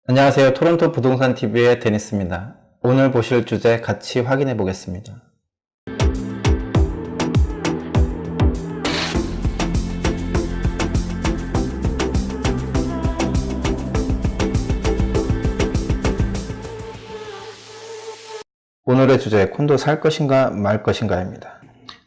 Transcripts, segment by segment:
안녕하세요. 토론토 부동산 TV의 데니스입니다. 오늘 보실 주제 같이 확인해 보겠습니다. 오늘의 주제, 콘도 살 것인가 말 것인가입니다.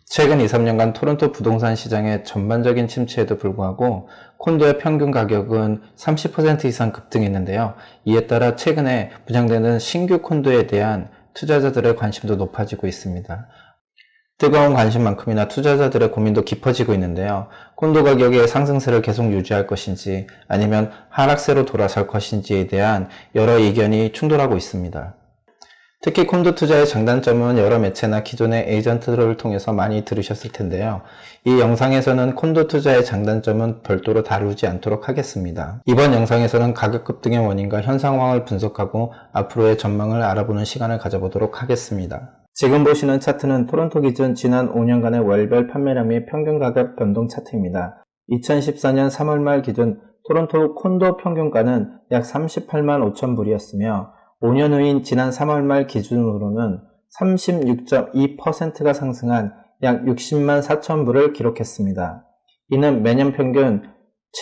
최근 2-3년간 토론토 부동산 시장의 전반적인 침체에도 불구하고 콘도의 평균 가격은 30% 이상 급등했는데요. 이에 따라 최근에 분양되는 신규 콘도에 대한 투자자들의 관심도 높아지고 있습니다. 뜨거운 관심만큼이나 투자자들의 고민도 깊어지고 있는데요. 콘도 가격의 상승세를 계속 유지할 것인지 아니면 하락세로 돌아설 것인지에 대한 여러 의견이 충돌하고 있습니다. 특히 콘도 투자의 장단점은 여러 매체나 기존의 에이전트들을 통해서 많이 들으셨을 텐데요. 이 영상에서는 콘도 투자의 장단점은 별도로 다루지 않도록 하겠습니다. 이번 영상에서는 가격 급등의 원인과 현 상황을 분석하고 앞으로의 전망을 알아보는 시간을 가져보도록 하겠습니다. 지금 보시는 차트는 토론토 기준 지난 5년간의 월별 판매량 및 평균 가격 변동 차트입니다. 2014년 3월 말 기준 토론토 콘도 평균가는 약 38만 5천 불이었으며 5년 후인 지난 3월 말 기준으로는 36.2%가 상승한 약 60만 4천 불을 기록했습니다. 이는 매년 평균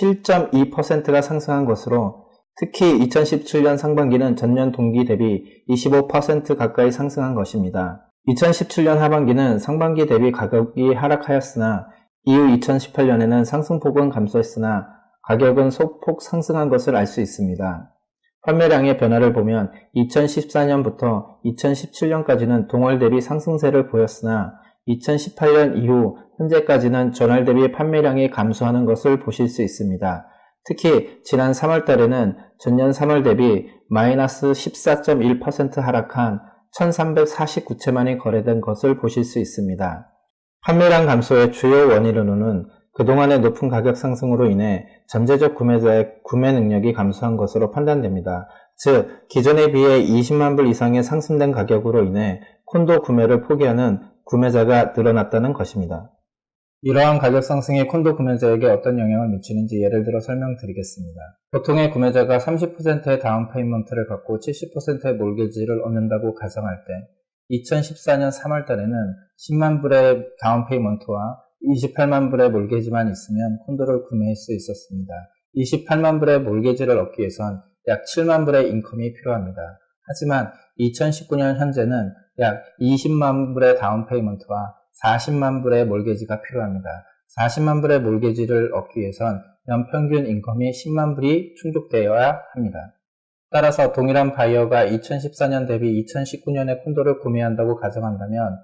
7.2%가 상승한 것으로 특히 2017년 상반기는 전년 동기 대비 25% 가까이 상승한 것입니다. 2017년 하반기는 상반기 대비 가격이 하락하였으나 이후 2018년에는 상승폭은 감소했으나 가격은 소폭 상승한 것을 알 수 있습니다. 판매량의 변화를 보면 2014년부터 2017년까지는 동월 대비 상승세를 보였으나 2018년 이후 현재까지는 전월 대비 판매량이 감소하는 것을 보실 수 있습니다. 특히 지난 3월 달에는 전년 3월 대비 마이너스 14.1% 하락한 1349채만이 거래된 것을 보실 수 있습니다. 판매량 감소의 주요 원인으로는 그동안의 높은 가격 상승으로 인해 잠재적 구매자의 구매 능력이 감소한 것으로 판단됩니다. 즉, 기존에 비해 20만 불 이상의 상승된 가격으로 인해 콘도 구매를 포기하는 구매자가 늘어났다는 것입니다. 이러한 가격 상승이 콘도 구매자에게 어떤 영향을 미치는지 예를 들어 설명드리겠습니다. 보통의 구매자가 30%의 다운 페이먼트를 갖고 70%의 몰게지를 얻는다고 가정할 때 2014년 3월 달에는 10만 불의 다운 페이먼트와 28만 불의 몰게지만 있으면 콘도를 구매할 수 있었습니다. 28만 불의 몰게지를 얻기 위해선 약 7만 불의 인컴이 필요합니다. 하지만 2019년 현재는 약 20만 불의 다운 페이먼트와 40만 불의 몰게지가 필요합니다. 40만 불의 몰게지를 얻기 위해선 연평균 인컴이 10만 불이 충족되어야 합니다. 따라서 동일한 바이어가 2014년 대비 2019년에 콘도를 구매한다고 가정한다면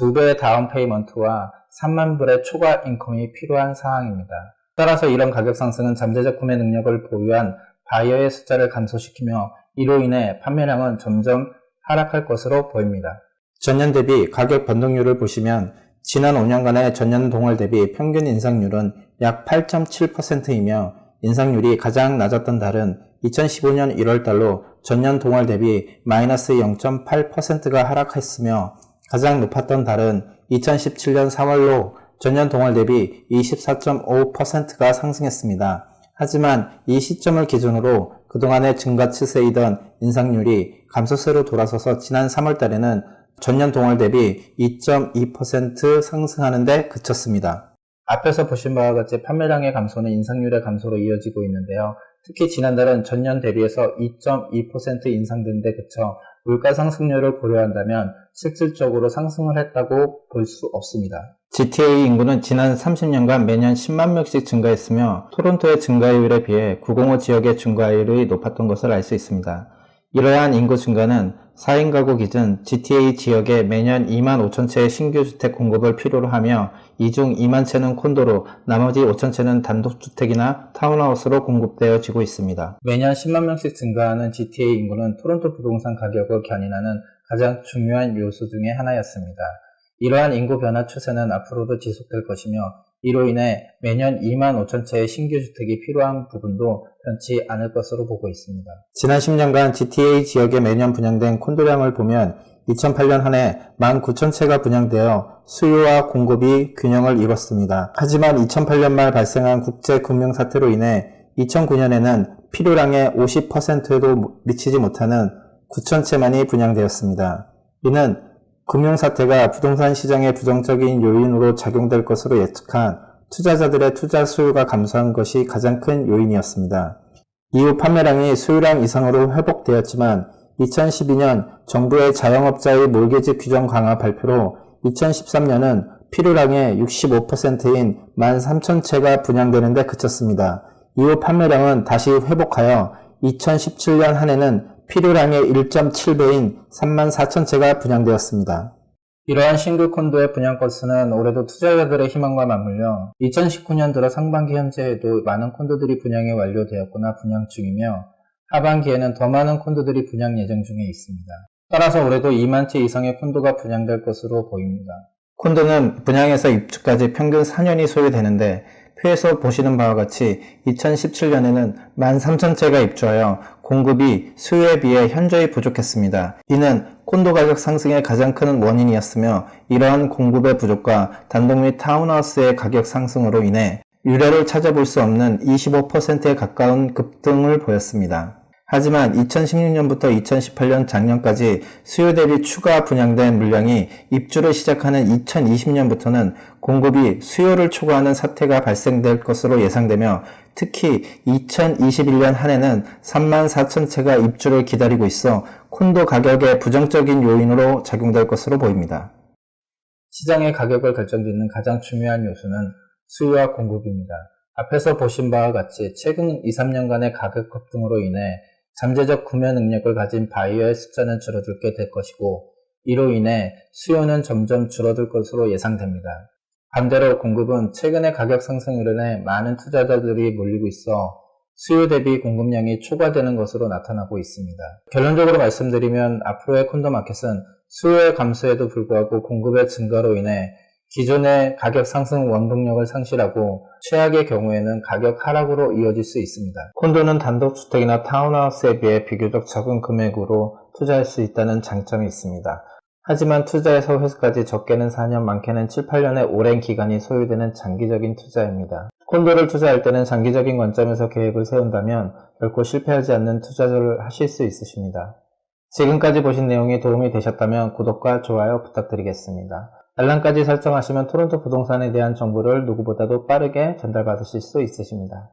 2배의 다운 페이먼트와 3만 불의 초과 인컴이 필요한 상황입니다. 따라서 이런 가격 상승은 잠재적 구매 능력을 보유한 바이어의 숫자를 감소시키며 이로 인해 판매량은 점점 하락할 것으로 보입니다. 전년 대비 가격 변동률을 보시면 지난 5년간의 전년 동월 대비 평균 인상률은 약 8.7%이며 인상률이 가장 낮았던 달은 2015년 1월달로 전년 동월 대비 마이너스 0.8%가 하락했으며 가장 높았던 달은 2017년 4월로 전년 동월 대비 24.5%가 상승했습니다. 하지만 이 시점을 기준으로 그동안의 증가 추세이던 인상률이 감소세로 돌아서서 지난 3월 달에는 전년 동월 대비 2.2% 상승하는 데 그쳤습니다. 앞에서 보신 바와 같이 판매량의 감소는 인상률의 감소로 이어지고 있는데요. 특히 지난달은 전년 대비해서 2.2% 인상된 데 그쳐 물가 상승률을 고려한다면 실질적으로 상승을 했다고 볼 수 없습니다. GTA 인구는 지난 30년간 매년 10만 명씩 증가했으며 토론토의 증가율에 비해 905 지역의 증가율이 높았던 것을 알 수 있습니다. 이러한 인구 증가는 4인 가구 기준 GTA 지역에 매년 2만 5천 채의 신규 주택 공급을 필요로 하며 이 중 2만 채는 콘도로 나머지 5천 채는 단독주택이나 타운하우스로 공급되어지고 있습니다. 매년 10만 명씩 증가하는 GTA 인구는 토론토 부동산 가격을 견인하는 가장 중요한 요소 중에 하나였습니다. 이러한 인구 변화 추세는 앞으로도 지속될 것이며 이로 인해 매년 2만 5천 채의 신규 주택이 필요한 부분도 변치 않을 것으로 보고 있습니다. 지난 10년간 GTA 지역에 매년 분양된 콘도량을 보면 2008년 한 해 19,000채가 분양되어 수요와 공급이 균형을 이뤘습니다. 하지만 2008년 말 발생한 국제금융사태로 인해 2009년에는 필요량의 50%에도 미치지 못하는 9,000채만이 분양되었습니다. 이는 금융사태가 부동산 시장의 부정적인 요인으로 작용될 것으로 예측한 투자자들의 투자 수요가 감소한 것이 가장 큰 요인이었습니다. 이후 판매량이 수요량 이상으로 회복되었지만 2012년 정부의 자영업자의 몰개지 규정 강화 발표로 2013년은 필요량의 65%인 13,000채가 분양되는 데 그쳤습니다. 이후 판매량은 다시 회복하여 2017년 한 해는 필요량의 1.7배인 34,000채가 분양되었습니다. 이러한 신규 콘도의 분양 건수는 올해도 투자자들의 희망과 맞물려 2019년 들어 상반기 현재에도 많은 콘도들이 분양이 완료되었거나 분양 중이며 하반기에는 더 많은 콘도들이 분양 예정 중에 있습니다. 따라서 올해도 2만 채 이상의 콘도가 분양될 것으로 보입니다. 콘도는 분양에서 입주까지 평균 4년이 소요되는데 표에서 보시는 바와 같이 2017년에는 13,000채가 입주하여 공급이 수요에 비해 현저히 부족했습니다. 이는 콘도 가격 상승의 가장 큰 원인이었으며 이러한 공급의 부족과 단독 및 타운하우스의 가격 상승으로 인해 유례를 찾아볼 수 없는 25%에 가까운 급등을 보였습니다. 하지만 2016년부터 2018년 작년까지 수요 대비 추가 분양된 물량이 입주를 시작하는 2020년부터는 공급이 수요를 초과하는 사태가 발생될 것으로 예상되며 특히 2021년 한 해는 34,000채가 입주를 기다리고 있어 콘도 가격의 부정적인 요인으로 작용될 것으로 보입니다. 시장의 가격을 결정짓는 가장 중요한 요소는 수요와 공급입니다. 앞에서 보신 바와 같이 최근 2-3년간의 가격 급등으로 인해 잠재적 구매 능력을 가진 바이어의 숫자는 줄어들게 될 것이고 이로 인해 수요는 점점 줄어들 것으로 예상됩니다. 반대로 공급은 최근의 가격 상승으로 인해 많은 투자자들이 몰리고 있어 수요 대비 공급량이 초과되는 것으로 나타나고 있습니다. 결론적으로 말씀드리면 앞으로의 콘도 마켓은 수요의 감소에도 불구하고 공급의 증가로 인해 기존의 가격 상승 원동력을 상실하고 최악의 경우에는 가격 하락으로 이어질 수 있습니다. 콘도는 단독주택이나 타운하우스에 비해 비교적 적은 금액으로 투자할 수 있다는 장점이 있습니다. 하지만 투자에서 회수까지 적게는 4년, 많게는 7-8년의 오랜 기간이 소요되는 장기적인 투자입니다. 콘도를 투자할 때는 장기적인 관점에서 계획을 세운다면 결코 실패하지 않는 투자를 하실 수 있으십니다. 지금까지 보신 내용이 도움이 되셨다면 구독과 좋아요 부탁드리겠습니다. 알람까지 설정하시면 토론토 부동산에 대한 정보를 누구보다도 빠르게 전달받으실 수 있으십니다.